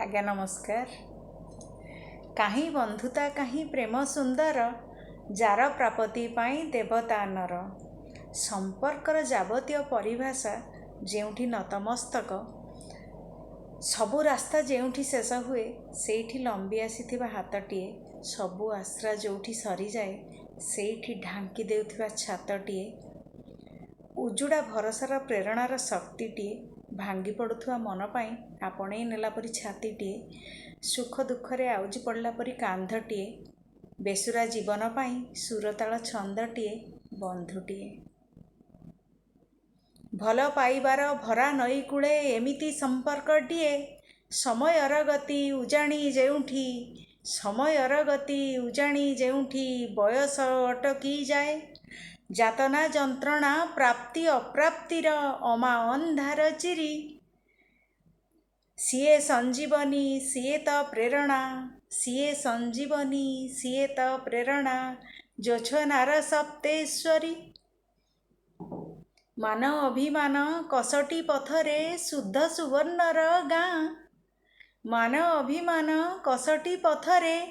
आज्ञा नमस्कार। काहीं बंधुता काहीं प्रेम सुंदर, जार प्रापति पाई देवता नर। संपर्कर जाबतीय परिभाषा जेउठी नतमस्तक, सबु रास्ता जेउठी शेष हुए सेठी लंबी आसीथिबा हातटिए, सबु आश्रा जोठी सरी जाए सेठी ढांकी देउथिबा छातटिए, उजुड़ा भरसार प्रेरणार शक्तिटिए, भांगी पड़ुथुआ मन पाई आपणे नेला परी छातीटिए, सुख दुखरे आउजी पड़ला परी कांधटिए, बेसुरा जीवन पाई सुरताल छंदटिए, बंधुटिए। भल पाइबार भरा नई कूले एमिति संपर्कटिए, समयर गति उजाणी जेउठी, समयर गति उजाणी जेउठी बयस अटकी जाए, जातना जंत्रणा प्राप्ति अप्राप्तिर अमा अंधार चिरी, सिए संजीवनी सिए त प्रेरणा, सिए संजीवनी सिए त प्रेरणा, जोछनार सप्तेश्वरी। मान अभिमान कसटी पथरे शुद्ध सुवर्णर गाँ, मान अभिमान कसटी पथरे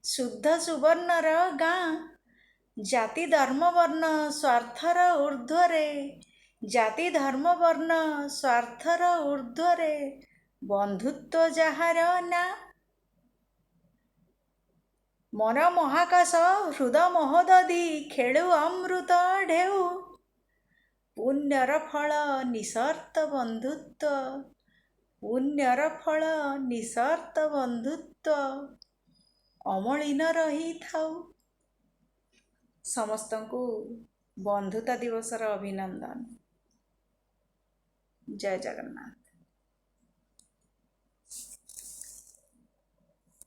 शुद्ध सुवर्णर गाँ, जाति धर्म वर्ण स्वार्थर ऊर्ध्वरे, जाति धर्म वर्ण स्वार्थर ऊर्ध्वरे, बंधुत्व जाहार ना। मन महाकाश हृद महोदधि खेळु अमृत ढेउ, पुण्यर फल निसर्त बंधुत्व, पुण्यर फल निसर्त बंधुत्व अमलिन रही थाउ। समस्तंकु बंधुता दिवसर अभिनंदन। जय जगन्नाथ।